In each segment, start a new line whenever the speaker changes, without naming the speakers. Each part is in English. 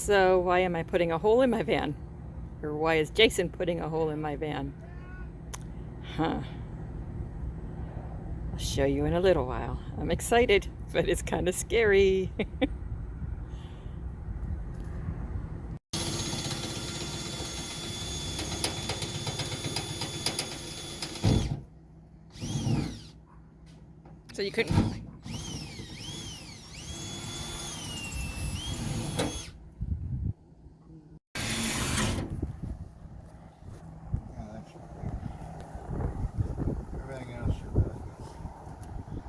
So why am I putting a hole in my van? Or why is Jason putting a hole in my van? Huh. I'll show you in a little while. I'm excited, but it's kind of scary. So you couldn't...
Everything else should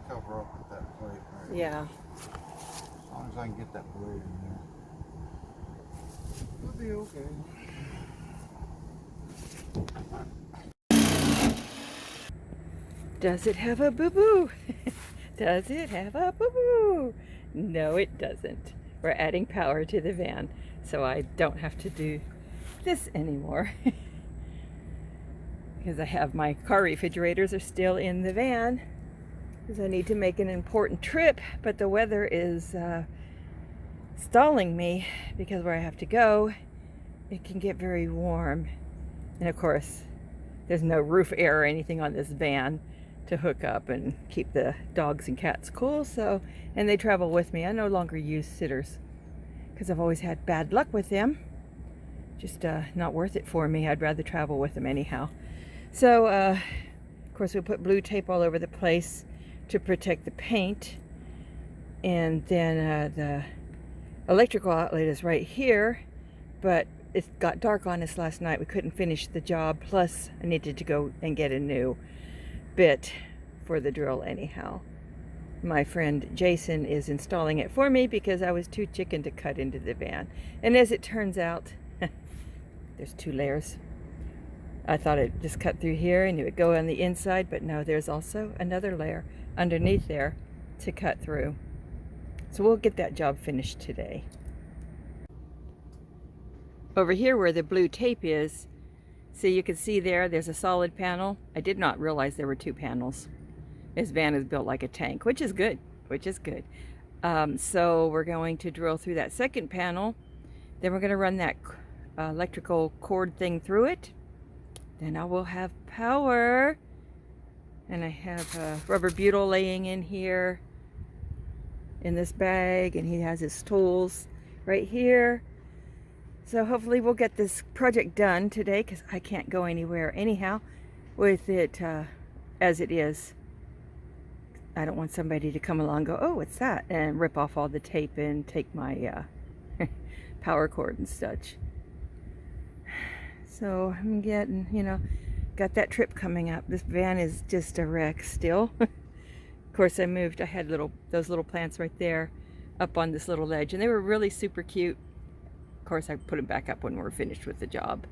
cover up with that plate right
Yeah.
As long as I can get that blade in there, it'll be okay.
Does it have a boo-boo? Does it have a boo-boo? No, it doesn't. We're adding power to the van, so I don't have to do this anymore. Because I have my car refrigerators are still in the van, because I need to make an important trip, but the weather is stalling me because where I have to go, it can get very warm. And of course, there's no roof air or anything on this van to hook up and keep the dogs and cats cool. So, and they travel with me. I no longer use sitters because I've always had bad luck with them. Just not worth it for me. I'd rather travel with them anyhow. So, of course, we'll put blue tape all over the place to protect the paint. And then the electrical outlet is right here, but it got dark on us last night. We couldn't finish the job. Plus, I needed to go and get a new bit for the drill anyhow. My friend Jason is installing it for me because I was too chicken to cut into the van. And as it turns out, there's two layers. I thought it just cut through here and it would go on the inside, but no, there's also another layer underneath there to cut through. So we'll get that job finished today. Over here where the blue tape is, so you can see there's a solid panel. I did not realize there were two panels. This van is built like a tank, which is good, so we're going to drill through that second panel. Then we're going to run that electrical cord thing through it. Then I will have power. And I have rubber butyl laying in here in this bag, and he has his tools right here. So hopefully we'll get this project done today, because I can't go anywhere anyhow with it as it is. I don't want somebody to come along and go, oh, what's that? And rip off all the tape and take my power cord and such. So I'm getting, got that trip coming up. This van is just a wreck still. Of course, I had those little plants right there up on this little ledge, and they were really super cute. Of course, I put them back up when we're finished with the job.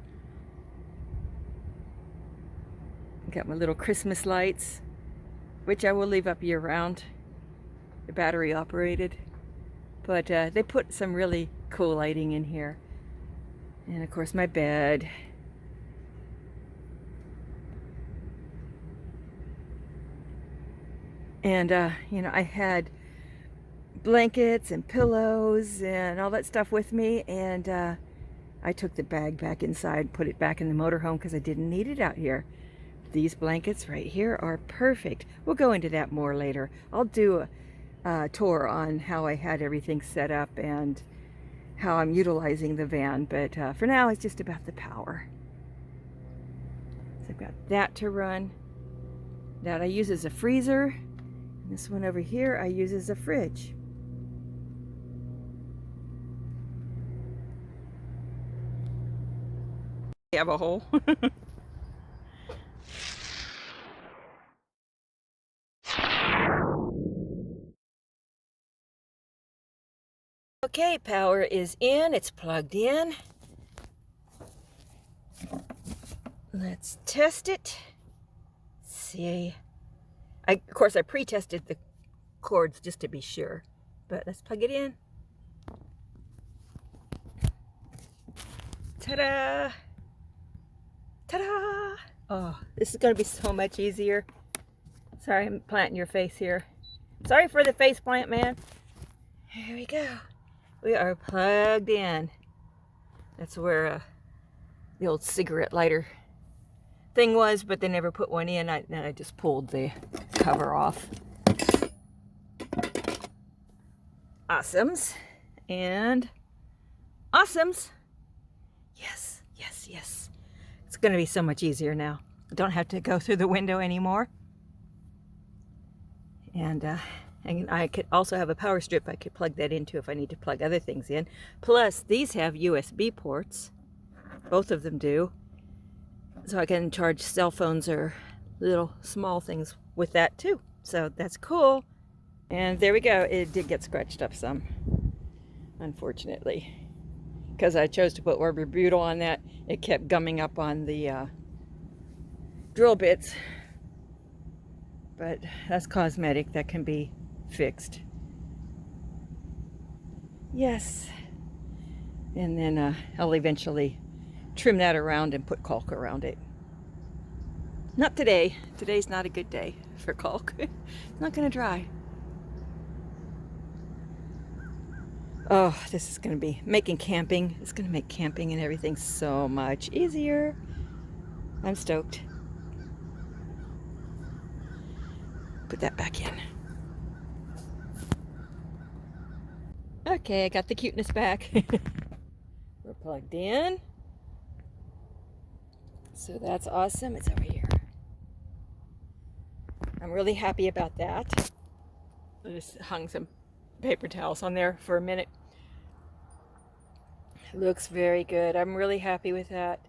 Got my little Christmas lights, which I will leave up year round. They're battery operated, but they put some really cool lighting in here. And of course, my bed. And I had blankets and pillows and all that stuff with me, and I took the bag back inside, put it back in the motorhome because I didn't need it out here. These blankets right here are perfect. We'll go into that more later. I'll do a tour on how I had everything set up and how I'm utilizing the van, but for now it's just about the power. So I've got that to run. That I use as a freezer. And this one over here I use as a fridge. You have a hole. Okay, power is in. It's plugged in. Let's test it. See. Of course, I pre-tested the cords just to be sure. But let's plug it in. Ta-da! Ta-da! Oh, this is going to be so much easier. Sorry, I'm planting your face here. Sorry for the face plant, man. Here we go. We are plugged in. That's where the old cigarette lighter thing was, but they never put one in. And I just pulled the cover off. Awesomes. And awesomes. Yes, yes, yes. It's going to be so much easier now. I don't have to go through the window anymore. And I could also have a power strip I could plug that into if I need to plug other things in. Plus, these have USB ports. Both of them do. So I can charge cell phones or little small things with that too. So that's cool. And there we go. It did get scratched up some, unfortunately. Because I chose to put Orber Butyl on that, it kept gumming up on the drill bits. But that's cosmetic. That can be fixed. Yes. And then I'll eventually trim that around and put caulk around it. Not today. Today's not a good day for caulk. It's not going to dry. Oh, this is going to be making camping. It's going to make camping and everything so much easier. I'm stoked. Put that back in. Okay, I got the cuteness back. We're plugged in. So that's awesome. It's over here. I'm really happy about that. I just hung some paper towels on there for a minute. Looks very good. I'm really happy with that.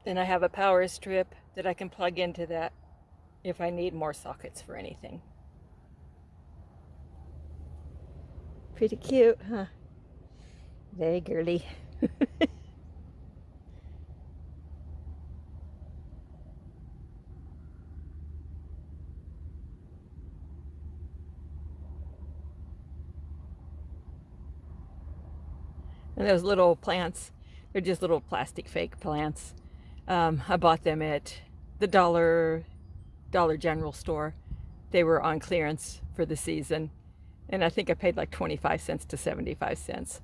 Then I have a power strip that I can plug into that if I need more sockets for anything. Pretty cute, huh? Very girly. And those little plants, they're just little plastic fake plants. I bought them at the Dollar General store. They were on clearance for the season. And I think I paid like 25 cents to 75 cents.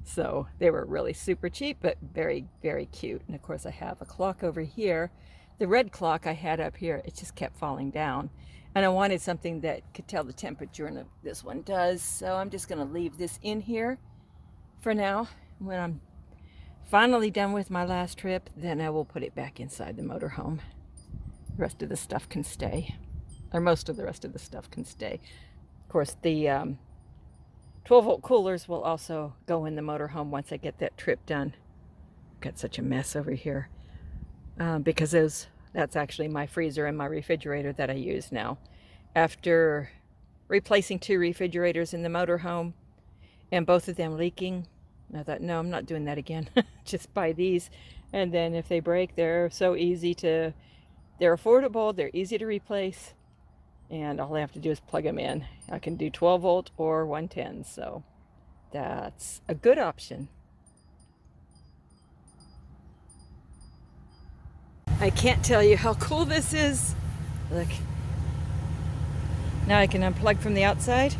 So they were really super cheap, but very, very cute. And of course I have a clock over here. The red clock I had up here, it just kept falling down. And I wanted something that could tell the temperature, and this one does. So I'm just gonna leave this in here for now. When I'm finally done with my last trip, then I will put it back inside the motorhome. The rest of the stuff can stay, or most of the rest of the stuff can stay. Of course, the 12-volt coolers will also go in the motorhome once I get that trip done. Got such a mess over here because that's actually my freezer and my refrigerator that I use now. After replacing 2 refrigerators in the motorhome and both of them leaking, I thought, no, I'm not doing that again. Just buy these. And then if they break, they're so easy to, they're affordable, they're easy to replace. And all I have to do is plug them in. I can do 12 volt or 110. So that's a good option. I can't tell you how cool this is. Look. Now I can unplug from the outside.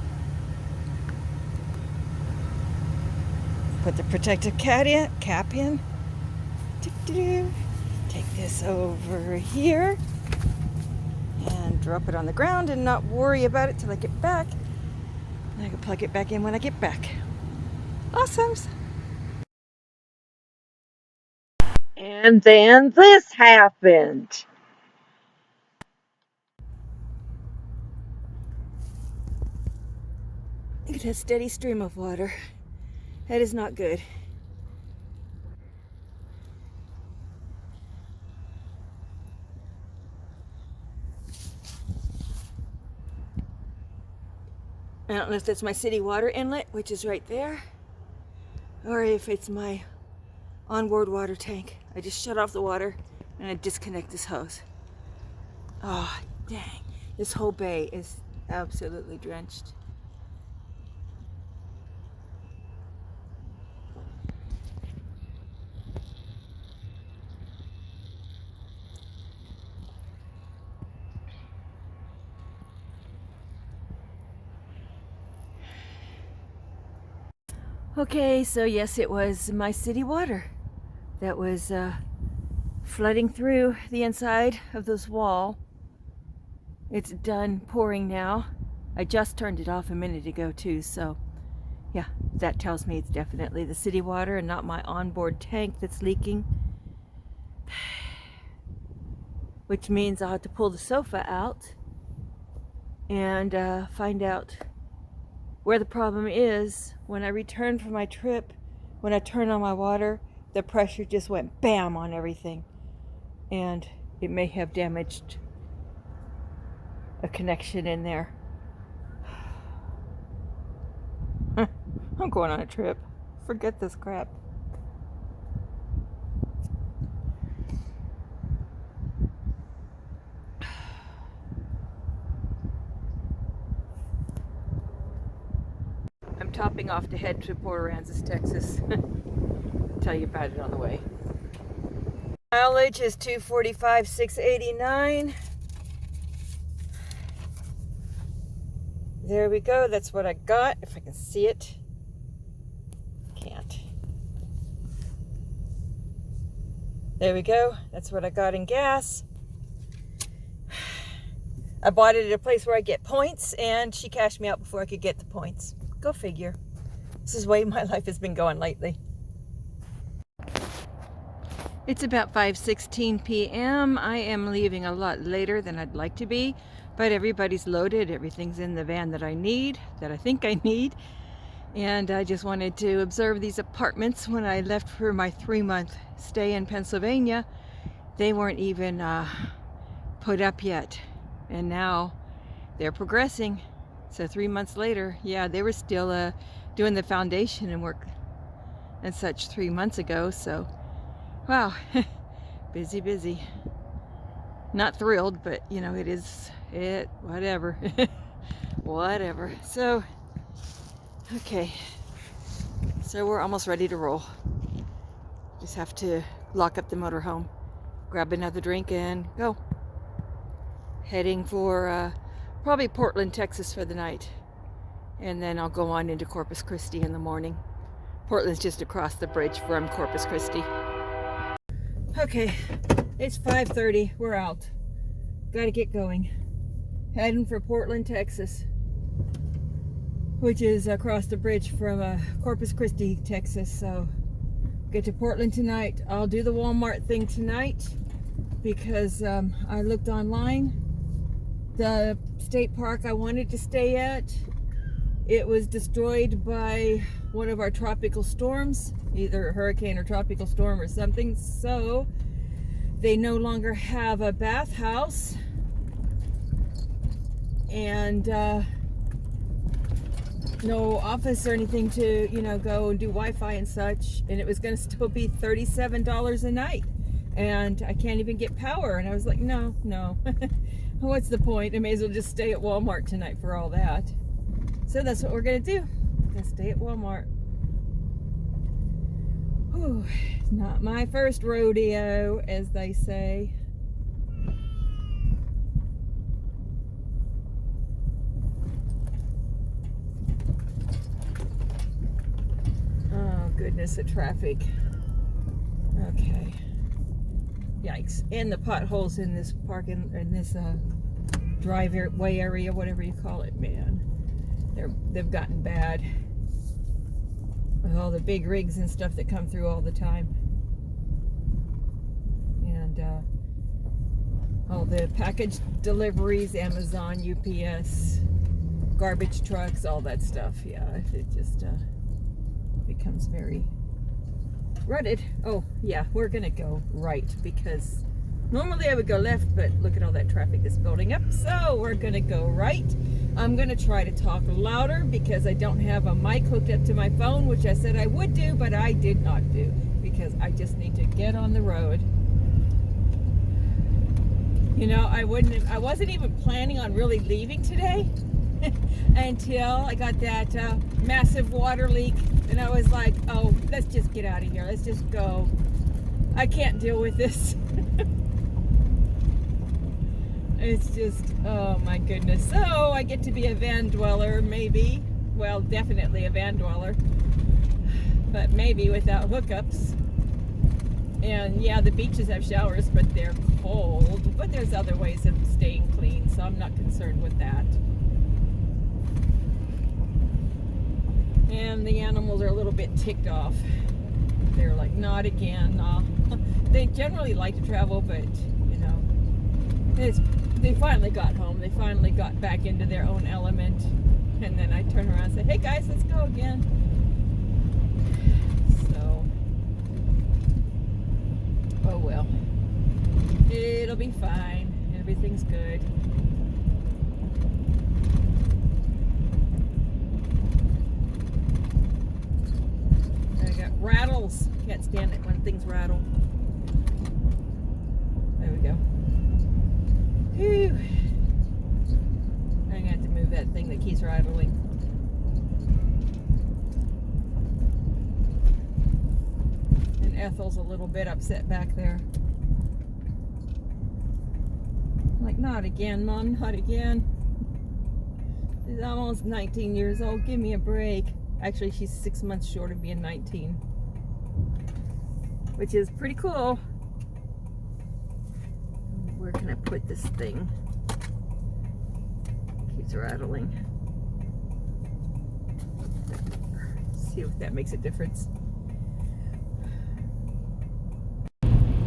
Put the protective cap in. Take this over here and drop it on the ground and not worry about it till I get back. And I can plug it back in when I get back. Awesomes. And then this happened. Look at that steady stream of water. That is not good. I don't know if that's my city water inlet, which is right there, or if it's my onboard water tank. I just shut off the water and I disconnect this hose. Oh, dang. This whole bay is absolutely drenched. Okay, so yes, it was my city water that was flooding through the inside of this wall. It's done pouring now. I just turned it off a minute ago too, so yeah, that tells me it's definitely the city water and not my onboard tank that's leaking. Which means I'll have to pull the sofa out and find out where the problem is. When I returned from my trip, when I turned on my water, the pressure just went bam on everything. And it may have damaged a connection in there. I'm going on a trip. Forget this crap. I'm topping off to head to Port Aransas, Texas. I'll tell you about it on the way. Mileage is 245,689. There we go. That's what I got. If I can see it. Can't. There we go. That's what I got in gas. I bought it at a place where I get points, and she cashed me out before I could get the points. Go figure. This is the way my life has been going lately. It's about 5:16 p.m. I am leaving a lot later than I'd like to be, but everybody's loaded. Everything's in the van that I need, that I think I need. And I just wanted to observe these apartments. When I left for my 3-month stay in Pennsylvania, they weren't even put up yet. And now they're progressing. So 3 months later, yeah, they were still doing the foundation and work and such 3 months ago. So, wow, busy, busy. Not thrilled, but you know, whatever. Whatever. So, okay. So we're almost ready to roll. Just have to lock up the motorhome, grab another drink and go. Heading for probably Portland, Texas for the night. And then I'll go on into Corpus Christi in the morning. Portland's just across the bridge from Corpus Christi. Okay, it's 5:30. We're out. Gotta get going. Heading for Portland, Texas, which is across the bridge from Corpus Christi, Texas. So get to Portland tonight. I'll do the Walmart thing tonight because I looked online. The state park I wanted to stay at, it was destroyed by one of our tropical storms, either a hurricane or tropical storm or something. So they no longer have a bathhouse and no office or anything to, you know, go and do Wi-Fi and such. And it was going to still be $37 a night. And I can't even get power. And I was like, no. What's the point? I may as well just stay at Walmart tonight for all that. So that's what we're going to do. We're going to stay at Walmart. Whew, not my first rodeo, as they say. Oh, goodness, the traffic. Okay. Yikes. And the potholes in this parking, in this driveway area, whatever you call it, man. They've gotten bad. With all the big rigs and stuff that come through all the time. And all the package deliveries, Amazon, UPS, garbage trucks, all that stuff. Yeah, it just becomes very rutted. Oh yeah, we're gonna go right because normally I would go left, but look at all that traffic that's building up. So we're gonna go right. I'm gonna try to talk louder because I don't have a mic hooked up to my phone, which I said I would do, but I did not do because I just need to get on the road. You know, I wasn't even planning on really leaving today until I got that massive water leak, and I was like, oh, let's just get out of here. Let's just go. I can't deal with this. It's just, oh my goodness. So I get to be a van dweller, maybe. Well, definitely a van dweller. but maybe without hookups. And yeah, the beaches have showers, but they're cold. But there's other ways of staying clean, so I'm not concerned with that. And the animals are a little bit ticked off. They're like, not again. Nah. They generally like to travel, but you know, they finally got home. They finally got back into their own element. And then I turn around and say, hey guys, let's go again. So, oh well. It'll be fine. Everything's good. I got rattles. Can't stand it when things rattle. There we go. Whew. I'm gonna have to move that thing that keeps rattling. And Ethel's a little bit upset back there. I'm like, not again, Mom, not again. She's almost 19 years old. Give me a break. Actually, she's 6 months short of being 19. Which is pretty cool. Where can I put this thing? Keeps rattling. See if that makes a difference.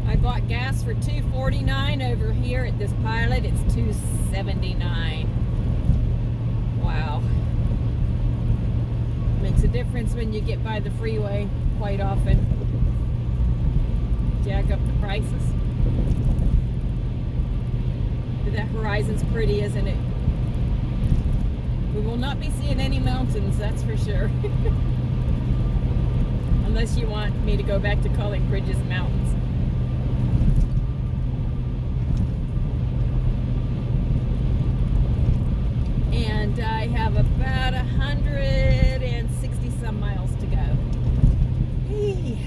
I bought gas for $2.49 over here at this Pilot. It's $2.79. Wow. Makes a difference when you get by the freeway quite often. Jack up the prices. But that horizon's pretty, isn't it? We will not be seeing any mountains, that's for sure. Unless you want me to go back to calling bridges mountains. And I have about 160 some miles to go. Hey.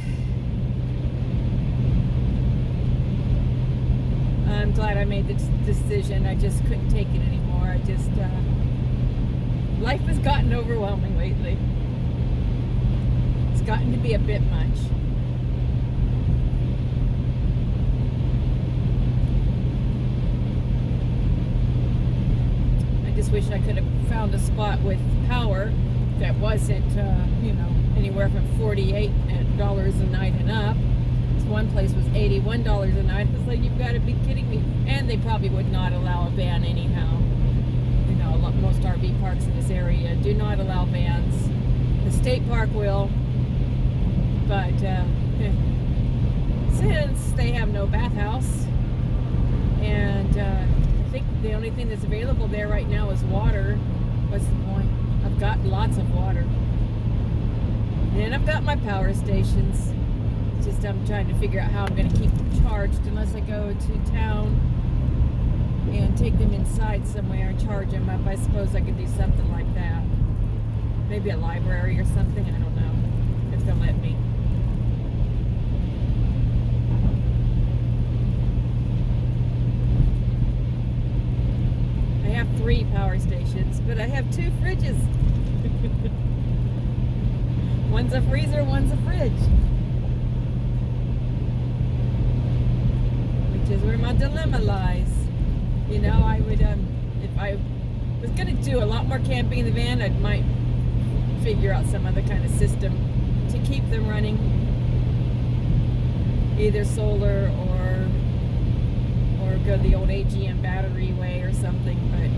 I'm glad I made the decision. I just couldn't take it anymore. I just, life has gotten overwhelming lately. It's gotten to be a bit much. I just wish I could have found a spot with power that wasn't, you know, anywhere from $48 a night and up. This one place was $81 a night. I was like, you've got to be kidding me. And they probably would not allow a van anyhow. You know, most RV parks in this area do not allow vans. The state park will, but since they have no bathhouse, and I think the only thing that's available there right now is water. What's the point? I've got lots of water. And I've got my power stations. It's just I'm trying to figure out how I'm going to keep them charged unless I go to town and take them inside somewhere and charge them up. I suppose I could do something like that. Maybe a library or something. I don't know if they'll let me. I have 3 power stations, but I have 2 fridges. One's a freezer, one's a fridge. Which is where my dilemma lies. You know, I would, if I was going to do a lot more camping in the van, I might figure out some other kind of system to keep them running. Either solar or go the old AGM battery way or something, but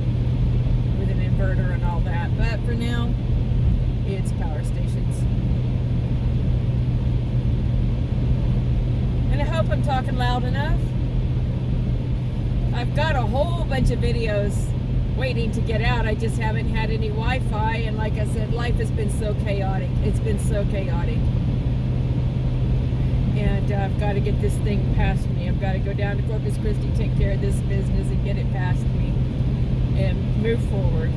with an inverter and all that. But for now, it's power stations. And I hope I'm talking loud enough. I've got a whole bunch of videos waiting to get out. I just haven't had any Wi-Fi, and like I said, life has been so chaotic. It's been so chaotic. And I've got to get this thing past me. I've got to go down to Corpus Christi, take care of this business and get it past me and move forward.